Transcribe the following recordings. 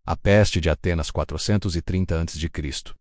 A peste de Atenas 430 a.C.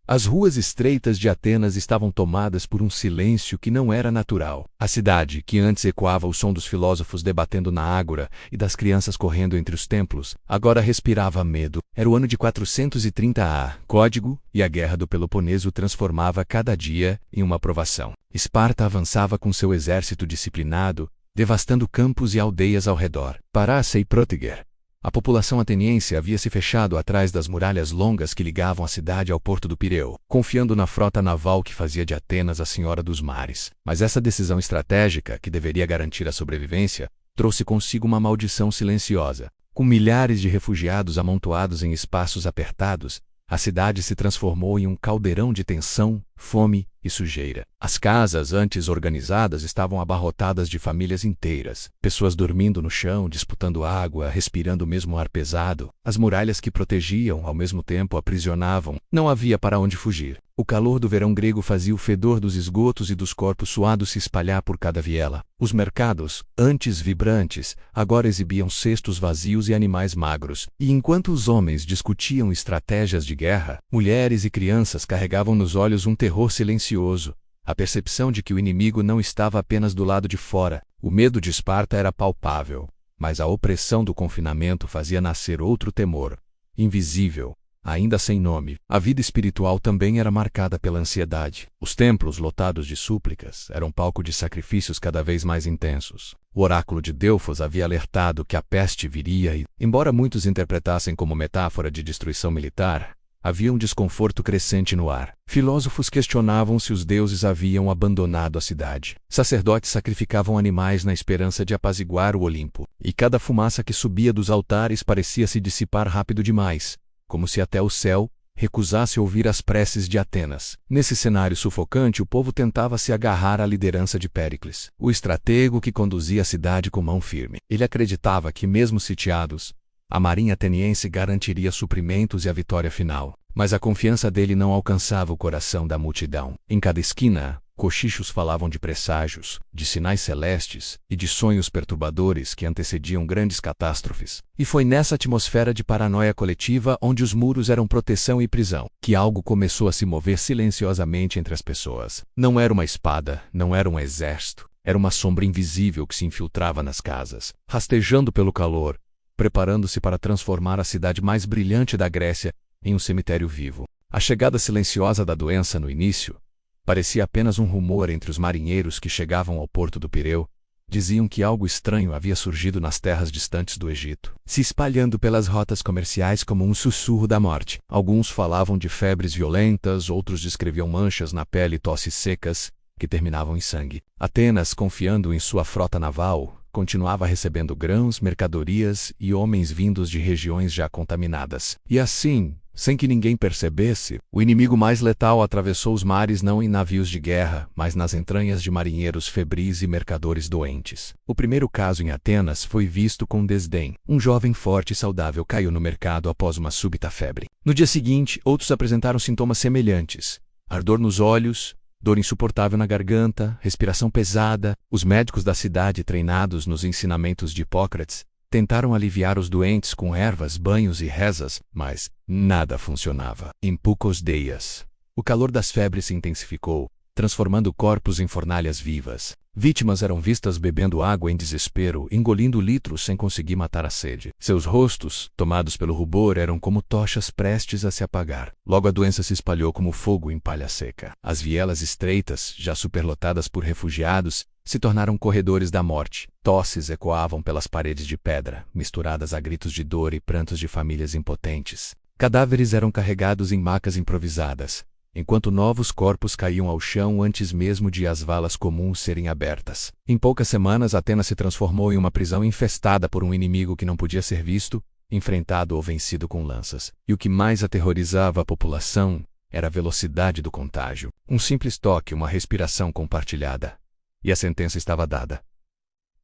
As ruas estreitas de Atenas estavam tomadas por um silêncio que não era natural. A cidade, que antes ecoava o som dos filósofos debatendo na ágora e das crianças correndo entre os templos, agora respirava medo. Era o ano de 430 a. Código, e a guerra do Peloponeso transformava cada dia em uma provação. Esparta avançava com seu exército disciplinado, devastando campos e aldeias ao redor. Parácia e Prótiger. A população ateniense havia se fechado atrás das muralhas longas que ligavam a cidade ao porto do Pireu, confiando na frota naval que fazia de Atenas a senhora dos mares. Mas essa decisão estratégica, que deveria garantir a sobrevivência, trouxe consigo uma maldição silenciosa. Com milhares de refugiados amontoados em espaços apertados, a cidade se transformou em um caldeirão de tensão, fome e sujeira. As casas, antes organizadas, estavam abarrotadas de famílias inteiras, pessoas dormindo no chão, disputando água, respirando o mesmo ar pesado. As muralhas que protegiam, ao mesmo tempo aprisionavam. Não havia para onde fugir. O calor do verão grego fazia o fedor dos esgotos e dos corpos suados se espalhar por cada viela. Os mercados, antes vibrantes, agora exibiam cestos vazios e animais magros. E enquanto os homens discutiam estratégias de guerra, mulheres e crianças carregavam nos olhos um terror silencioso, a percepção de que o inimigo não estava apenas do lado de fora. O medo de Esparta era palpável, mas a opressão do confinamento fazia nascer outro temor, invisível, ainda sem nome. A vida espiritual também era marcada pela ansiedade. Os templos, lotados de súplicas, eram palco de sacrifícios cada vez mais intensos. O oráculo de Delfos havia alertado que a peste viria e, embora muitos interpretassem como metáfora de destruição militar, havia um desconforto crescente no ar. Filósofos questionavam se os deuses haviam abandonado a cidade. Sacerdotes sacrificavam animais na esperança de apaziguar o Olimpo, e cada fumaça que subia dos altares parecia se dissipar rápido demais, como se até o céu recusasse ouvir as preces de Atenas. Nesse cenário sufocante, o povo tentava se agarrar à liderança de Péricles, o estratego que conduzia a cidade com mão firme. Ele acreditava que, mesmo sitiados, a marinha ateniense garantiria suprimentos e a vitória final. Mas a confiança dele não alcançava o coração da multidão. Em cada esquina, cochichos falavam de presságios, de sinais celestes e de sonhos perturbadores que antecediam grandes catástrofes. E foi nessa atmosfera de paranoia coletiva, onde os muros eram proteção e prisão, que algo começou a se mover silenciosamente entre as pessoas. Não era uma espada, não era um exército. Era uma sombra invisível que se infiltrava nas casas, rastejando pelo calor, preparando-se para transformar a cidade mais brilhante da Grécia em um cemitério vivo. A chegada silenciosa da doença no início parecia apenas um rumor entre os marinheiros que chegavam ao porto do Pireu. Diziam que algo estranho havia surgido nas terras distantes do Egito, se espalhando pelas rotas comerciais como um sussurro da morte. Alguns falavam de febres violentas, outros descreviam manchas na pele e tosses secas que terminavam em sangue. Atenas, confiando em sua frota naval, continuava recebendo grãos, mercadorias e homens vindos de regiões já contaminadas. E assim, sem que ninguém percebesse, o inimigo mais letal atravessou os mares não em navios de guerra, mas nas entranhas de marinheiros febris e mercadores doentes. O primeiro caso em Atenas foi visto com desdém. Um jovem forte e saudável caiu no mercado após uma súbita febre. No dia seguinte, outros apresentaram sintomas semelhantes: ardor nos olhos, dor insuportável na garganta, respiração pesada. Os médicos da cidade, treinados nos ensinamentos de Hipócrates, tentaram aliviar os doentes com ervas, banhos e rezas, mas nada funcionava. Em poucos dias, o calor das febres se intensificou, transformando corpos em fornalhas vivas. Vítimas eram vistas bebendo água em desespero, engolindo litros sem conseguir matar a sede. Seus rostos, tomados pelo rubor, eram como tochas prestes a se apagar. Logo a doença se espalhou como fogo em palha seca. As vielas estreitas, já superlotadas por refugiados, se tornaram corredores da morte. Tosses ecoavam pelas paredes de pedra, misturadas a gritos de dor e prantos de famílias impotentes. Cadáveres eram carregados em macas improvisadas, enquanto novos corpos caíam ao chão antes mesmo de as valas comuns serem abertas. Em poucas semanas, Atenas se transformou em uma prisão infestada por um inimigo que não podia ser visto, enfrentado ou vencido com lanças. E o que mais aterrorizava a população era a velocidade do contágio. Um simples toque, uma respiração compartilhada, e a sentença estava dada.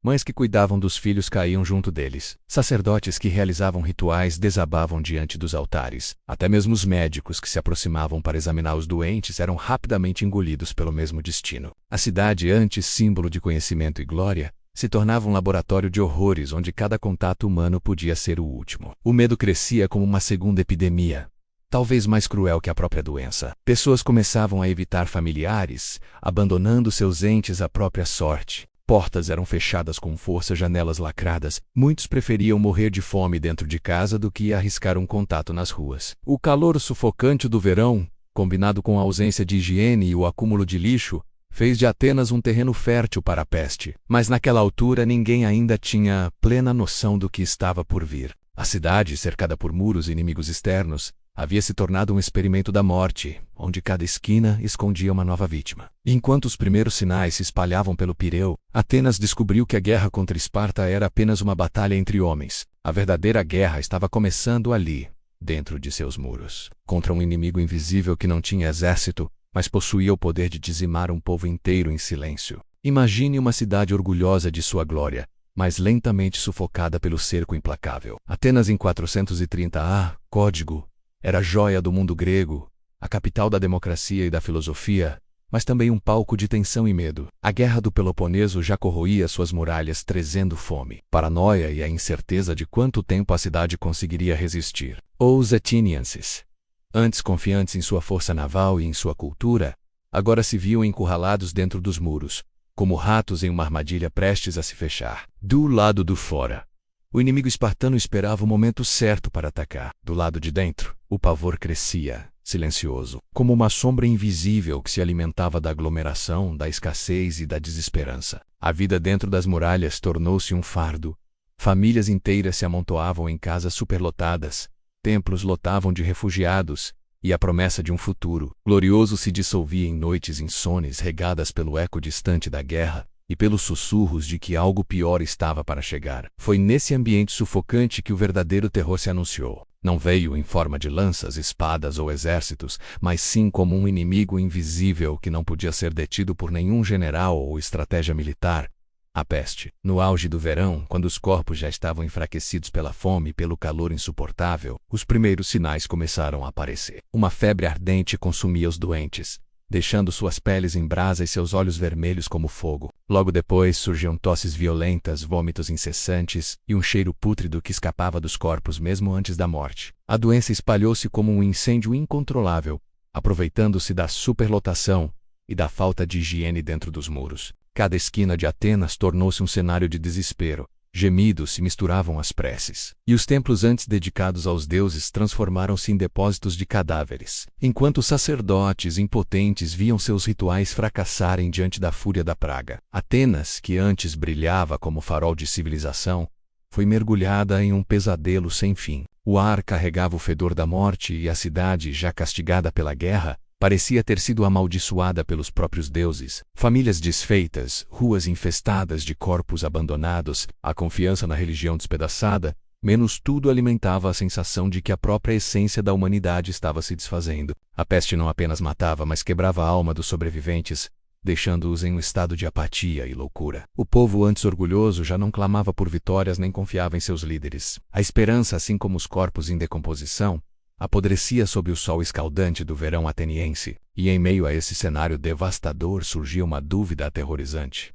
Mães que cuidavam dos filhos caíam junto deles. Sacerdotes que realizavam rituais desabavam diante dos altares. Até mesmo os médicos que se aproximavam para examinar os doentes eram rapidamente engolidos pelo mesmo destino. A cidade, antes símbolo de conhecimento e glória, se tornava um laboratório de horrores onde cada contato humano podia ser o último. O medo crescia como uma segunda epidemia, talvez mais cruel que a própria doença. Pessoas começavam a evitar familiares, abandonando seus entes à própria sorte. Portas eram fechadas com força, janelas lacradas. Muitos preferiam morrer de fome dentro de casa do que arriscar um contato nas ruas. O calor sufocante do verão, combinado com a ausência de higiene e o acúmulo de lixo, fez de Atenas um terreno fértil para a peste. Mas naquela altura ninguém ainda tinha plena noção do que estava por vir. A cidade, cercada por muros e inimigos externos, havia se tornado um experimento da morte, onde cada esquina escondia uma nova vítima. Enquanto os primeiros sinais se espalhavam pelo Pireu, Atenas descobriu que a guerra contra Esparta era apenas uma batalha entre homens. A verdadeira guerra estava começando ali, dentro de seus muros, contra um inimigo invisível que não tinha exército, mas possuía o poder de dizimar um povo inteiro em silêncio. Imagine uma cidade orgulhosa de sua glória, mas lentamente sufocada pelo cerco implacável. Atenas em 430 A. Código era a joia do mundo grego, a capital da democracia e da filosofia, mas também um palco de tensão e medo. A guerra do Peloponeso já corroía suas muralhas, trazendo fome, paranoia e a incerteza de quanto tempo a cidade conseguiria resistir. Os atenienses, antes confiantes em sua força naval e em sua cultura, agora se viam encurralados dentro dos muros, como ratos em uma armadilha prestes a se fechar. Do lado do fora, o inimigo espartano esperava o momento certo para atacar. Do lado de dentro, o pavor crescia, silencioso, como uma sombra invisível que se alimentava da aglomeração, da escassez e da desesperança. A vida dentro das muralhas tornou-se um fardo. Famílias inteiras se amontoavam em casas superlotadas, templos lotavam de refugiados, e a promessa de um futuro glorioso se dissolvia em noites insones regadas pelo eco distante da guerra e pelos sussurros de que algo pior estava para chegar. Foi nesse ambiente sufocante que o verdadeiro terror se anunciou. Não veio em forma de lanças, espadas ou exércitos, mas sim como um inimigo invisível que não podia ser detido por nenhum general ou estratégia militar. A peste. No auge do verão, quando os corpos já estavam enfraquecidos pela fome e pelo calor insuportável, os primeiros sinais começaram a aparecer. Uma febre ardente consumia os doentes, deixando suas peles em brasa e seus olhos vermelhos como fogo. Logo depois surgiam tosses violentas, vômitos incessantes e um cheiro pútrido que escapava dos corpos mesmo antes da morte. A doença espalhou-se como um incêndio incontrolável, aproveitando-se da superlotação e da falta de higiene dentro dos muros. Cada esquina de Atenas tornou-se um cenário de desespero. Gemidos se misturavam às preces, e os templos antes dedicados aos deuses transformaram-se em depósitos de cadáveres, enquanto os sacerdotes impotentes viam seus rituais fracassarem diante da fúria da praga. Atenas, que antes brilhava como farol de civilização, foi mergulhada em um pesadelo sem fim. O ar carregava o fedor da morte e a cidade, já castigada pela guerra, parecia ter sido amaldiçoada pelos próprios deuses. Famílias desfeitas, ruas infestadas de corpos abandonados, a confiança na religião despedaçada, menos tudo alimentava a sensação de que a própria essência da humanidade estava se desfazendo. A peste não apenas matava, mas quebrava a alma dos sobreviventes, deixando-os em um estado de apatia e loucura. O povo antes orgulhoso já não clamava por vitórias nem confiava em seus líderes. A esperança, assim como os corpos em decomposição, apodrecia sob o sol escaldante do verão ateniense, e em meio a esse cenário devastador surgia uma dúvida aterrorizante.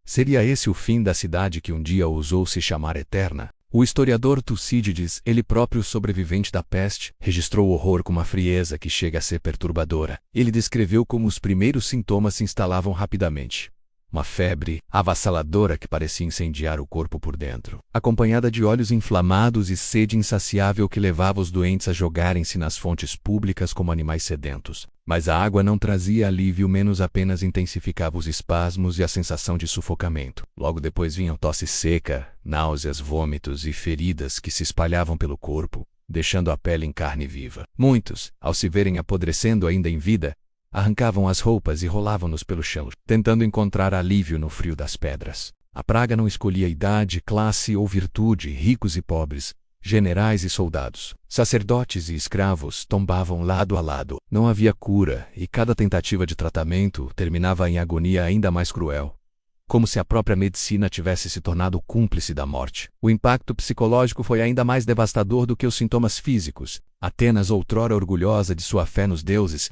Seria esse o fim da cidade que um dia ousou se chamar Eterna? O historiador Tucídides, ele próprio sobrevivente da peste, registrou o horror com uma frieza que chega a ser perturbadora. Ele descreveu como os primeiros sintomas se instalavam rapidamente. Uma febre avassaladora que parecia incendiar o corpo por dentro, acompanhada de olhos inflamados e sede insaciável que levava os doentes a jogarem-se nas fontes públicas como animais sedentos. Mas a água não trazia alívio, menos apenas intensificava os espasmos e a sensação de sufocamento. Logo depois vinham tosse seca, náuseas, vômitos e feridas que se espalhavam pelo corpo, deixando a pele em carne viva. Muitos, ao se verem apodrecendo ainda em vida, arrancavam as roupas e rolavam-nos pelo chão, tentando encontrar alívio no frio das pedras. A praga não escolhia idade, classe ou virtude, ricos e pobres, generais e soldados, sacerdotes e escravos tombavam lado a lado. Não havia cura, e cada tentativa de tratamento terminava em agonia ainda mais cruel, como se a própria medicina tivesse se tornado cúmplice da morte. O impacto psicológico foi ainda mais devastador do que os sintomas físicos. Atenas, outrora orgulhosa de sua fé nos deuses,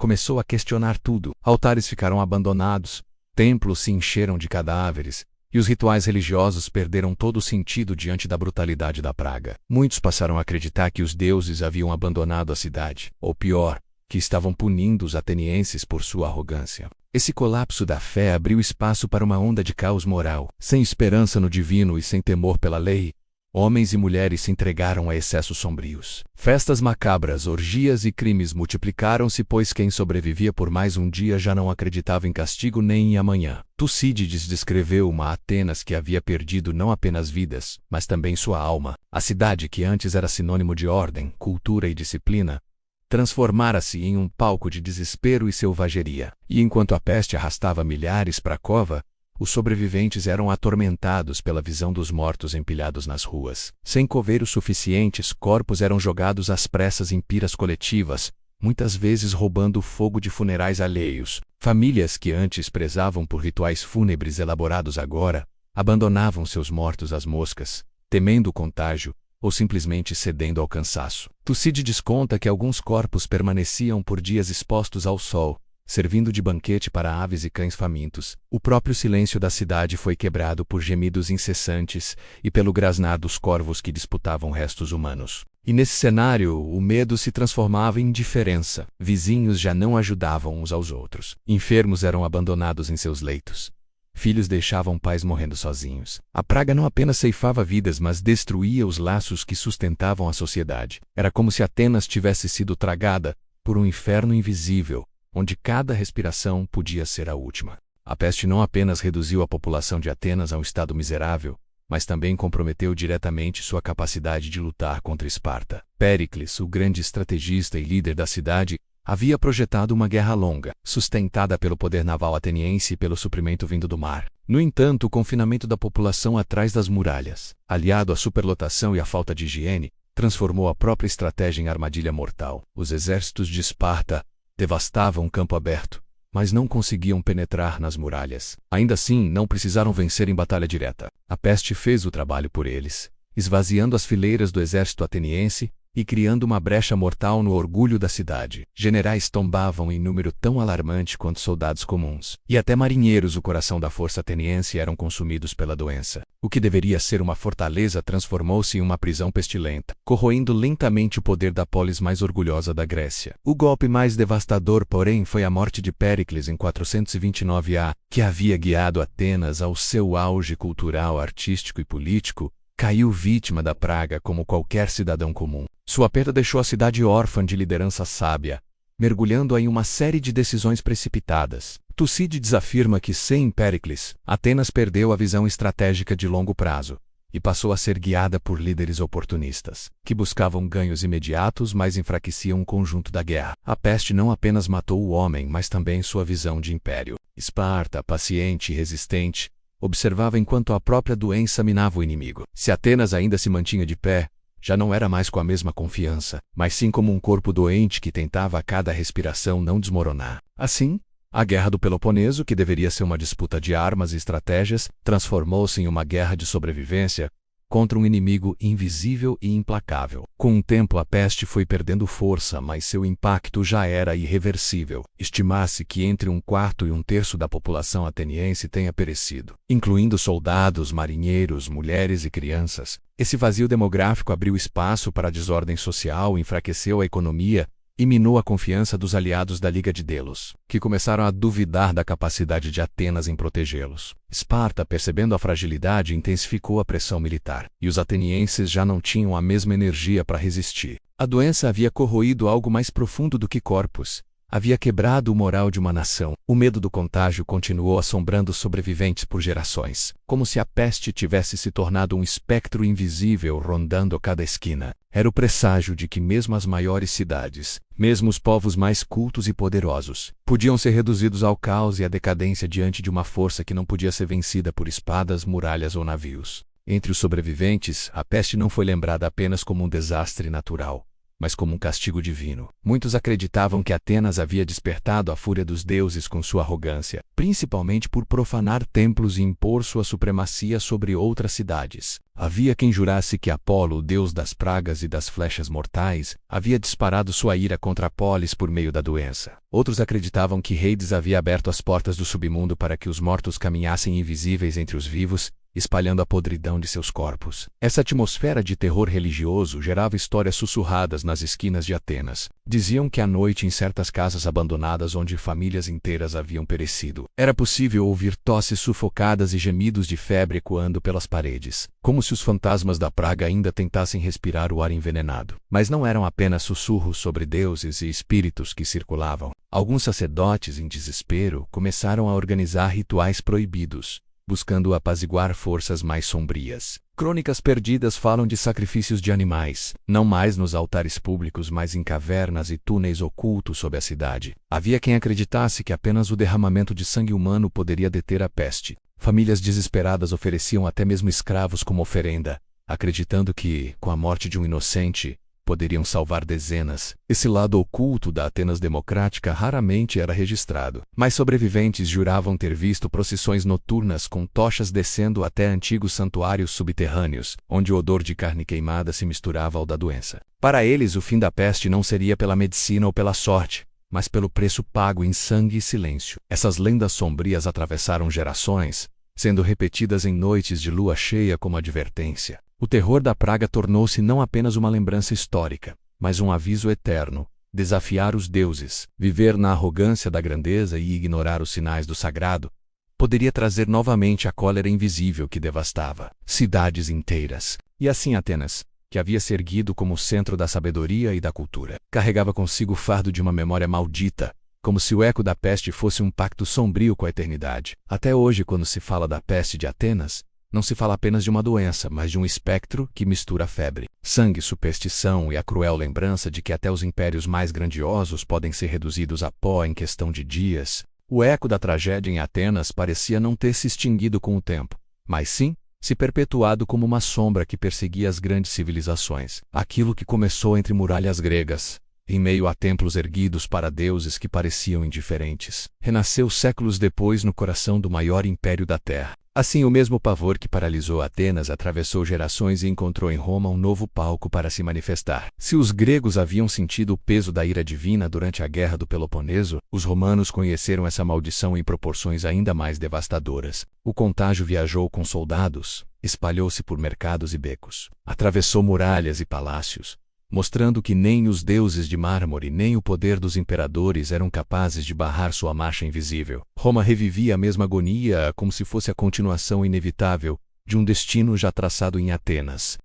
começou a questionar tudo. Altares ficaram abandonados, templos se encheram de cadáveres, e os rituais religiosos perderam todo o sentido diante da brutalidade da praga. Muitos passaram a acreditar que os deuses haviam abandonado a cidade, ou pior, que estavam punindo os atenienses por sua arrogância. Esse colapso da fé abriu espaço para uma onda de caos moral. Sem esperança no divino e sem temor pela lei, homens e mulheres se entregaram a excessos sombrios. Festas macabras, orgias e crimes multiplicaram-se, pois quem sobrevivia por mais um dia já não acreditava em castigo nem em amanhã. Tucídides descreveu uma Atenas que havia perdido não apenas vidas, mas também sua alma. A cidade, que antes era sinônimo de ordem, cultura e disciplina, transformara-se em um palco de desespero e selvageria. E enquanto a peste arrastava milhares para a cova, os sobreviventes eram atormentados pela visão dos mortos empilhados nas ruas. Sem coveiros suficientes, corpos eram jogados às pressas em piras coletivas, muitas vezes roubando o fogo de funerais alheios. Famílias que antes prezavam por rituais fúnebres elaborados agora, abandonavam seus mortos às moscas, temendo o contágio, ou simplesmente cedendo ao cansaço. Tucídides conta que alguns corpos permaneciam por dias expostos ao sol, servindo de banquete para aves e cães famintos. O próprio silêncio da cidade foi quebrado por gemidos incessantes e pelo grasnar dos corvos que disputavam restos humanos. E nesse cenário, o medo se transformava em indiferença. Vizinhos já não ajudavam uns aos outros. Enfermos eram abandonados em seus leitos. Filhos deixavam pais morrendo sozinhos. A praga não apenas ceifava vidas, mas destruía os laços que sustentavam a sociedade. Era como se Atenas tivesse sido tragada por um inferno invisível, onde cada respiração podia ser a última. A peste não apenas reduziu a população de Atenas a um estado miserável, mas também comprometeu diretamente sua capacidade de lutar contra Esparta. Péricles, o grande estrategista e líder da cidade, havia projetado uma guerra longa, sustentada pelo poder naval ateniense e pelo suprimento vindo do mar. No entanto, o confinamento da população atrás das muralhas, aliado à superlotação e à falta de higiene, transformou a própria estratégia em armadilha mortal. Os exércitos de Esparta devastavam o campo aberto, mas não conseguiam penetrar nas muralhas. Ainda assim, não precisaram vencer em batalha direta. A peste fez o trabalho por eles, esvaziando as fileiras do exército ateniense e criando uma brecha mortal no orgulho da cidade. Generais tombavam em número tão alarmante quanto soldados comuns. E até marinheiros, o coração da força ateniense, eram consumidos pela doença. O que deveria ser uma fortaleza transformou-se em uma prisão pestilenta, corroendo lentamente o poder da polis mais orgulhosa da Grécia. O golpe mais devastador, porém, foi a morte de Péricles em 429 a, que havia guiado Atenas ao seu auge cultural, artístico e político. Caiu vítima da praga como qualquer cidadão comum. Sua perda deixou a cidade órfã de liderança sábia, mergulhando-a em uma série de decisões precipitadas. Tucídides afirma que, sem Péricles, Atenas perdeu a visão estratégica de longo prazo e passou a ser guiada por líderes oportunistas, que buscavam ganhos imediatos, mas enfraqueciam o conjunto da guerra. A peste não apenas matou o homem, mas também sua visão de império. Esparta, paciente e resistente, observava enquanto a própria doença minava o inimigo. Se Atenas ainda se mantinha de pé, já não era mais com a mesma confiança, mas sim como um corpo doente que tentava a cada respiração não desmoronar. Assim, a Guerra do Peloponeso, que deveria ser uma disputa de armas e estratégias, transformou-se em uma guerra de sobrevivência contra um inimigo invisível e implacável. Com o tempo, a peste foi perdendo força, mas seu impacto já era irreversível. Estima-se que entre 1/4 e 1/3 da população ateniense tenha perecido, incluindo soldados, marinheiros, mulheres e crianças. Esse vazio demográfico abriu espaço para a desordem social, enfraqueceu a economia e minou a confiança dos aliados da Liga de Delos, que começaram a duvidar da capacidade de Atenas em protegê-los. Esparta, percebendo a fragilidade, intensificou a pressão militar, e os atenienses já não tinham a mesma energia para resistir. A doença havia corroído algo mais profundo do que corpos. Havia quebrado o moral de uma nação. O medo do contágio continuou assombrando os sobreviventes por gerações, como se a peste tivesse se tornado um espectro invisível rondando cada esquina. Era o presságio de que mesmo as maiores cidades, mesmo os povos mais cultos e poderosos, podiam ser reduzidos ao caos e à decadência diante de uma força que não podia ser vencida por espadas, muralhas ou navios. Entre os sobreviventes, a peste não foi lembrada apenas como um desastre natural, mas como um castigo divino. Muitos acreditavam que Atenas havia despertado a fúria dos deuses com sua arrogância, principalmente por profanar templos e impor sua supremacia sobre outras cidades. Havia quem jurasse que Apolo, o deus das pragas e das flechas mortais, havia disparado sua ira contra a polis por meio da doença. Outros acreditavam que Hades havia aberto as portas do submundo para que os mortos caminhassem invisíveis entre os vivos, espalhando a podridão de seus corpos. Essa atmosfera de terror religioso gerava histórias sussurradas nas esquinas de Atenas. Diziam que à noite, em certas casas abandonadas onde famílias inteiras haviam perecido, era possível ouvir tosses sufocadas e gemidos de febre ecoando pelas paredes, como se os fantasmas da praga ainda tentassem respirar o ar envenenado. Mas não eram apenas sussurros sobre deuses e espíritos que circulavam. Alguns sacerdotes, em desespero, começaram a organizar rituais proibidos, buscando apaziguar forças mais sombrias. Crônicas perdidas falam de sacrifícios de animais, não mais nos altares públicos, mas em cavernas e túneis ocultos sob a cidade. Havia quem acreditasse que apenas o derramamento de sangue humano poderia deter a peste. Famílias desesperadas ofereciam até mesmo escravos como oferenda, acreditando que, com a morte de um inocente, poderiam salvar dezenas. Esse lado oculto da Atenas democrática raramente era registrado, mas sobreviventes juravam ter visto procissões noturnas com tochas descendo até antigos santuários subterrâneos, onde o odor de carne queimada se misturava ao da doença. Para eles, o fim da peste não seria pela medicina ou pela sorte, mas pelo preço pago em sangue e silêncio. Essas lendas sombrias atravessaram gerações, sendo repetidas em noites de lua cheia como advertência. O terror da praga tornou-se não apenas uma lembrança histórica, mas um aviso eterno: desafiar os deuses, viver na arrogância da grandeza e ignorar os sinais do sagrado, poderia trazer novamente a cólera invisível que devastava cidades inteiras. E assim Atenas, que havia se erguido como o centro da sabedoria e da cultura, carregava consigo o fardo de uma memória maldita, como se o eco da peste fosse um pacto sombrio com a eternidade. Até hoje, quando se fala da peste de Atenas, não se fala apenas de uma doença, mas de um espectro que mistura febre, sangue, superstição e a cruel lembrança de que até os impérios mais grandiosos podem ser reduzidos a pó em questão de dias. O eco da tragédia em Atenas parecia não ter se extinguido com o tempo, mas sim se perpetuado como uma sombra que perseguia as grandes civilizações. Aquilo que começou entre muralhas gregas, em meio a templos erguidos para deuses que pareciam indiferentes, renasceu séculos depois no coração do maior império da Terra. Assim, o mesmo pavor que paralisou Atenas atravessou gerações e encontrou em Roma um novo palco para se manifestar. Se os gregos haviam sentido o peso da ira divina durante a Guerra do Peloponeso, os romanos conheceram essa maldição em proporções ainda mais devastadoras. O contágio viajou com soldados, espalhou-se por mercados e becos, atravessou muralhas e palácios, mostrando que nem os deuses de mármore nem o poder dos imperadores eram capazes de barrar sua marcha invisível. Roma revivia a mesma agonia como se fosse a continuação inevitável de um destino já traçado em Atenas.